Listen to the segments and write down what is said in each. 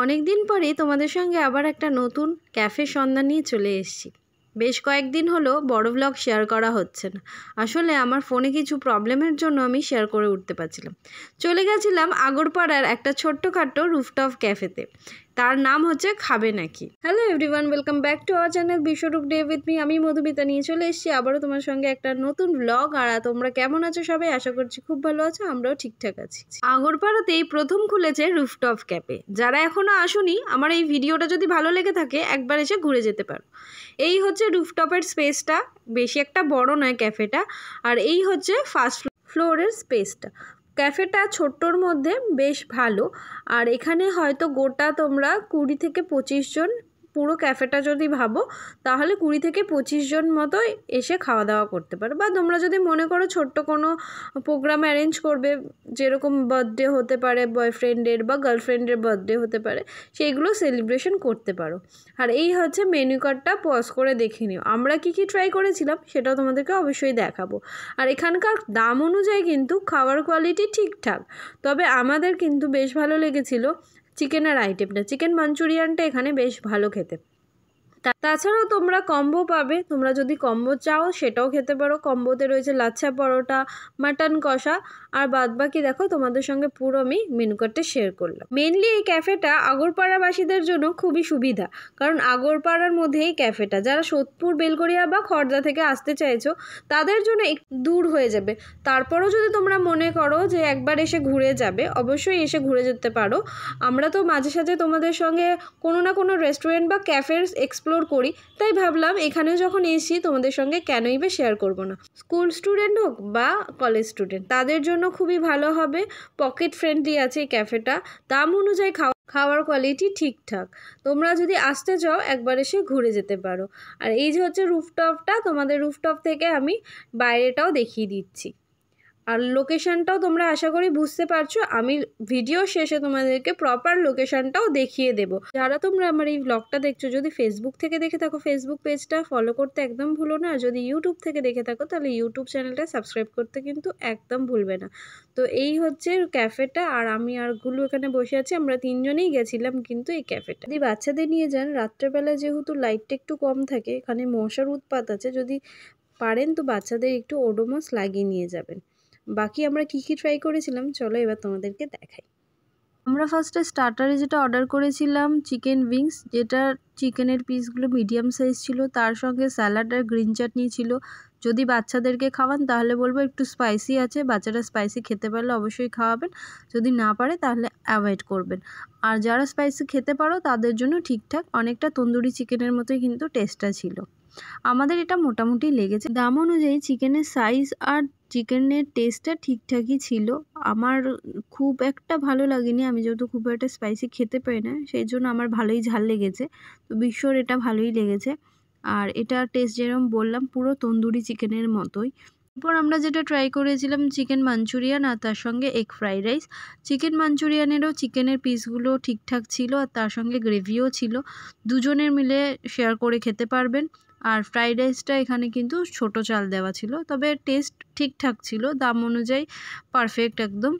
অনেক দিন পরে তোমাদের সঙ্গে আবার একটা নতুন ক্যাফে সন্ধান নিয়ে চলে এসেছি। বেশ কয়েকদিন হলো বড় ব্লগ শেয়ার করা হচ্ছে না। আসলে আমার ফোনে কিছু প্রবলেমের জন্য আমি শেয়ার করে উঠতে পারছিলাম। চলে গেছিলাম আগরপাড়ার একটা ছোট্টখাটো রুফটপ ক্যাফেতে। তার নাম হচ্ছে খাবে নাকি। Hello everyone, welcome back to our channel Biswarup day with me. আমি মধুমিতা নিয়ে চলে এসেছি আবারও তোমার সঙ্গে একটা নতুন ব্লগ। আর তোমরা কেমন আছো সবাই? আশা করছি খুব ভালো আছো, আমরাও ঠিকঠাক আছি। আগরপাড়াতেই প্রথম খুলেছে রুফটপ ক্যাফে। যারা এখনো আসোনি, আমার এই ভিডিওটা যদি ভালো লেগে থাকে একবার এসে ঘুরে যেতে পারো। এই হচ্ছে রুফটপের স্পেসটা, বেশি একটা বড় নয় ক্যাফেটা। আর এই হচ্ছে ফার্স্ট ফ্লোরের স্পেসটা। ক্যাফেটা ছোট্টর মধ্যে বেশ ভালো। আর এখানে হয়তো গোটা তোমরা 20 থেকে 25 জন, পুরো ক্যাফেটা যদি ভাবো তাহলে 20 থেকে 25 জন মতো এসে খাওয়া দাওয়া করতে পারো। বা তোমরা যদি মনে করো ছোট্ট কোনো প্রোগ্রাম অ্যারেঞ্জ করবে, যেরকম বার্থডে হতে পারে বয়ফ্রেন্ডের বা গার্লফ্রেন্ডের বার্থডে হতে পারে, সেইগুলো সেলিব্রেশন করতে পারো। আর এই হচ্ছে মেনু কার্ডটা, পজ করে দেখে নিও। আমরা কি কি ট্রাই করেছিলাম সেটাও তোমাদেরকে অবশ্যই দেখাবো। আর এখানকার দাম অনুযায়ী কিন্তু খাওয়ার কোয়ালিটি ঠিকঠাক। তবে আমাদের কিন্তু বেশ ভালো লেগেছিল চিকেনের আইটেমটা। চিকেন মাঞ্চুরিয়ানটা এখানে বেশ ভালো খেতে। তাছাড়াও তোমরা কম্বো পাবে, তোমরা যদি কম্বো চাও সেটাও খেতে পারো। কম্বোতে রয়েছে লাচ্ছা পরোটা, মাটন কষা, আর বাদবাকি দেখো তোমাদের সঙ্গে পুরো আমি মেনু কার্ডটা শেয়ার করলাম। মেনলি এই ক্যাফেটা আগরপাড়াবাসীদের জন্য খুবই সুবিধা, কারণ আগরপাড়ার মধ্যে এই ক্যাফেটা। যারা সোদপুর, বেলগড়িয়া বা খড়দা থেকে আসতে চাইছো তাদের জন্য একটু দূর হয়ে যাবে। তারপরও যদি তোমরা মনে করো যে একবার এসে ঘুরে যাবে, অবশ্যই এসে ঘুরে যেতে পারো। আমরা তো মাঝে সাঝে তোমাদের সঙ্গে কোনো না কোনো রেস্টুরেন্ট বা ক্যাফের এক্সপ্লোর করি, তাই ভাবলাম এখানেও যখন এসেছি তোমাদের সঙ্গে কেনই বা শেয়ার করব না। স্কুল স্টুডেন্ট হোক বা কলেজ স্টুডেন্ট, তাদের জন্য খুবই ভালো হবে। পকেট ফ্রেন্ডলি আছে এই ক্যাফেটা। দাম অনুযায়ী খাওয়ার কোয়ালিটি ঠিকঠাক। তোমরা যদি আসতে চাও একবার এসে ঘুরে যেতে পারো। আর এই যে হচ্ছে রুফটপটা, তোমাদের রুফটপ থেকে আমি বাইরেটাও দেখিয়ে দিচ্ছি। আর লোকেশানটাও তোমরা আশা করি বুঝতে পারছো। আমি ভিডিও শেষে তোমাদেরকে প্রপার লোকেশানটাও দেখিয়ে দেবো। যারা তোমরা আমার এই ব্লগটা দেখছো, যদি ফেসবুক থেকে দেখে থাকো ফেসবুক পেজটা ফলো করতে একদম ভুলো না। আর যদি ইউটিউব থেকে দেখে থাকো তাহলে ইউটিউব চ্যানেলটা সাবস্ক্রাইব করতে কিন্তু একদম ভুলবে না। তো এই হচ্ছে ক্যাফেটা। আর আমি আর গুলো এখানে বসে আছি। আমরা 3 জনেই গেছিলাম কিন্তু এই ক্যাফেটা। যদি বাচ্চাদের নিয়ে যান, রাত্রেবেলা যেহেতু লাইটটা একটু কম থাকে, এখানে মশার উৎপাত আছে, যদি পারেন তো বাচ্চাদের একটু ওডোমস লাগিয়ে নিয়ে যাবেন। বাকি আমরা কি কি ট্রাই করেছিলাম চলো এবার তোমাদেরকে দেখাই। আমরা ফার্স্টে স্টার্টারে যেটা অর্ডার করেছিলাম চিকেন উইংস, যেটা চিকেনের পিসগুলো মিডিয়াম সাইজ ছিল, তার সঙ্গে স্যালাড আর গ্রিন চাটনি ছিল। যদি বাচ্চাদেরকে খাওয়ান তাহলে বলবো একটু স্পাইসি আছে, বাচ্চারা স্পাইসি খেতে পারলে অবশ্যই খাওয়াবেন, যদি না পারে তাহলে অ্যাভয়েড করবেন। আর যারা স্পাইসি খেতে পারো তাদের জন্য ঠিকঠাক, অনেকটা তন্দুরি চিকেনের মতোই কিন্তু টেস্টটা ছিল। আমাদের এটা মোটামুটি লেগেছে। দাম অনুযায়ী চিকেনের সাইজ আর চিকেনের টেস্টটা ঠিকঠাকই ছিল। আমার খুব একটা ভালো লাগেনি, আমি যেহেতু খুব একটা স্পাইসি খেতে পারি না, সেই জন্য আমার ভালোই ঝাল লেগেছে। তো বিশ্বর এটা ভালোই লেগেছে। আর এটা টেস্ট যেরকম বললাম পুরো তন্দুরি চিকেনের মতোই। এরপর আমরা যেটা ট্রাই করেছিলাম চিকেন মাঞ্চুরিয়ান আর তার সঙ্গে এগ ফ্রাইড রাইস। চিকেন মাঞ্চুরিয়ানেরও চিকেনের পিসগুলো ঠিকঠাক ছিল আর তার সঙ্গে গ্রেভিও ছিল, দুজনের মিলে শেয়ার করে খেতে পারবেন। আর ফ্রাইড রাইসটা এখানে কিন্তু ছোট চাল দেওয়া ছিল, তবে টেস্ট ঠিকঠাক ছিল, দাম অনুযায়ী পারফেক্ট একদম।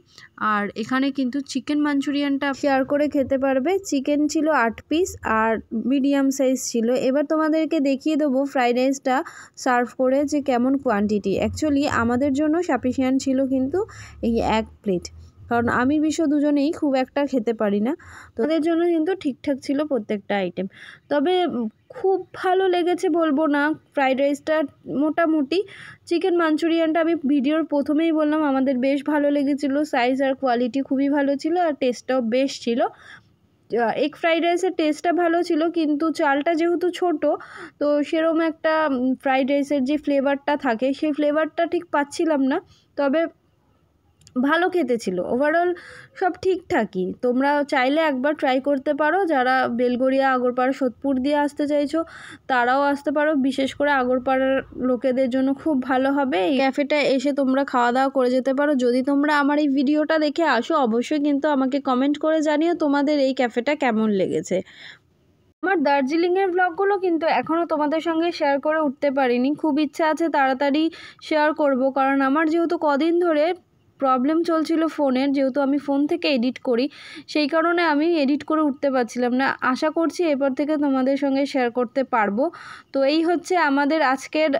আর এখানে কিন্তু চিকেন মাঞ্চুরিয়ানটা শেয়ার করে খেতে পারবে। চিকেন ছিল 8 পিস আর মিডিয়াম সাইজ ছিল। এবার তোমাদেরকে দেখিয়ে দেবো ফ্রাইড রাইসটা সার্ভ করে যে কেমন কোয়ান্টিটি। অ্যাকচুয়ালি আমাদের জন্য সাফিসিয়েন্ট ছিল কিন্তু এই 1 প্লেট, কারণ আমি বিশ্ব দুজনেই খুব একটা খেতে পারি না। তো ওদের জন্য কিন্তু ঠিকঠাক ছিল প্রত্যেকটা আইটেম। তবে খুব ভালো লেগেছে বলবো না, ফ্রাইড রাইসটা মোটামুটি। চিকেন মাঞ্চুরিয়ানটা আমি ভিডিওর প্রথমেই বললাম আমাদের বেশ ভালো লেগেছিলো, সাইজ আর কোয়ালিটি খুবই ভালো ছিল আর টেস্টটাও বেশ ছিল। এগ ফ্রাইড রাইসের টেস্টটা ভালো ছিল, কিন্তু চালটা যেহেতু ছোট, তো সেরকম একটা ফ্রাইড রাইসের যে ফ্লেভারটা থাকে সেই ফ্লেভারটা ঠিক পাচ্ছিলাম না। তবে ভালো খেতে ছিল, ওভারঅল সব ঠিকঠাকই। তোমরা চাইলে একবার ট্রাই করতে পারো। যারা বেলগড়িয়া, আগরপাড়া, সোদপুর দিয়ে আসতে চাইছো তারাও আসতে পারো। বিশেষ করে আগরপাড়ার লোকেদের জন্য খুব ভালো হবে। এই ক্যাফেটা এসে তোমরা খাওয়া দাওয়া করে যেতে পারো। যদি তোমরা আমার এই ভিডিওটা দেখে আসো অবশ্যই কিন্তু আমাকে কমেন্ট করে জানিও তোমাদের এই ক্যাফেটা কেমন লেগেছে। আমার দার্জিলিংয়ের ব্লগগুলো কিন্তু এখনও তোমাদের সঙ্গে শেয়ার করে উঠতে পারিনি, খুব ইচ্ছা আছে তাড়াতাড়ি শেয়ার করব, কারণ আমার যেহেতু কদিন ধরে প্রবলেম চলছিল ফোনের, যেহেতু আমি ফোন থেকে এডিট করি, সেই কারণে আমি এডিট করে উঠতে পারছিলাম না। আশা করছি এরপর থেকে তোমাদের সঙ্গে শেয়ার করতে পারবো। তো এই হচ্ছে আমাদের আজকের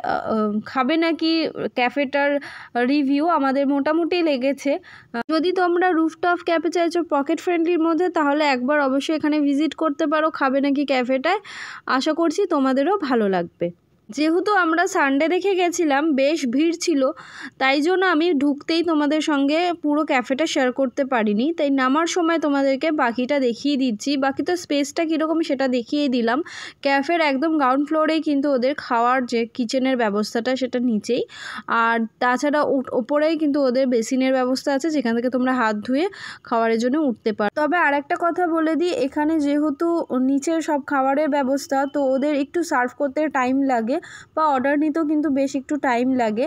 খাবে নাকি ক্যাফেটার রিভিউ। আমাদের মোটামুটি লেগেছে। যদি তোমরা রুফটপ ক্যাফে চাইছো পকেট ফ্রেন্ডলির মধ্যে, তাহলে একবার অবশ্যই এখানে ভিজিট করতে পারো খাবে নাকি ক্যাফেটায়। আশা করছি তোমাদেরও ভালো লাগবে। যেহেতু আমরা সানডে দেখে গেছিলাম, বেশ ভিড় ছিল, তাই জন্য আমি ঢুকতেই তোমাদের সঙ্গে পুরো ক্যাফেটা শেয়ার করতে পারিনি। তাই নামার সময় তোমাদেরকে বাকিটা দেখিয়ে দিচ্ছি। বাকি তো স্পেসটা কীরকম সেটা দেখিয়ে দিলাম। ক্যাফের একদম গ্রাউন্ড ফ্লোরেই কিন্তু ওদের খাওয়ার যে কিচেনের ব্যবস্থাটা সেটা নিচেই, আর তাছাড়া ওপরেই কিন্তু ওদের বেসিনের ব্যবস্থা আছে, যেখান থেকে তোমরা হাত ধুয়ে খাবারের জন্য উঠতে পারো। তবে আরেকটা কথা বলে দিই, এখানে যেহেতু নিচে সব খাবারের ব্যবস্থা, তো ওদের একটু সার্ভ করতে টাইম লাগে বা অর্ডার নিতেও কিন্তু বেশ একটু টাইম লাগে।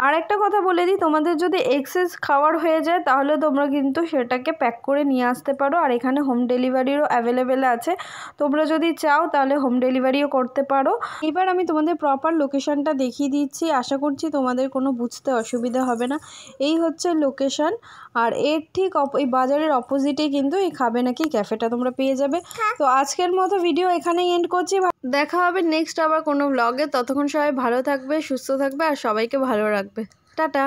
আর একটা কথা বলে দিই, তোমাদের যদি এক্সেস খাবার হয়ে যায় তাহলে তোমরা কিন্তু সেটাকে প্যাক করে নিয়ে আসতে পারো। আর এখানে হোম ডেলিভারিরও অ্যাভেলেবেল আছে, তোমরা যদি চাও তাহলে হোম ডেলিভারিও করতে পারো। এবার আমি তোমাদের প্রপার লোকেশনটা দেখিয়ে দিচ্ছি, আশা করছি তোমাদের কোনো বুঝতে অসুবিধা হবে না। এই হচ্ছে লোকেশন, আর এর ঠিক এই বাজারের অপোজিটে কিন্তু এই খাবে নাকি ক্যাফেটা তোমরা পেয়ে যাবে। তো আজকের মতো ভিডিও এখানেই এন্ড করছি। দেখা হবে নেক্সট আবার কোনো ব্লগে। ততক্ষণ সবাই ভালো থাকবে, সুস্থ থাকবে আর সবাইকে ভালো রাখবে। টাটা।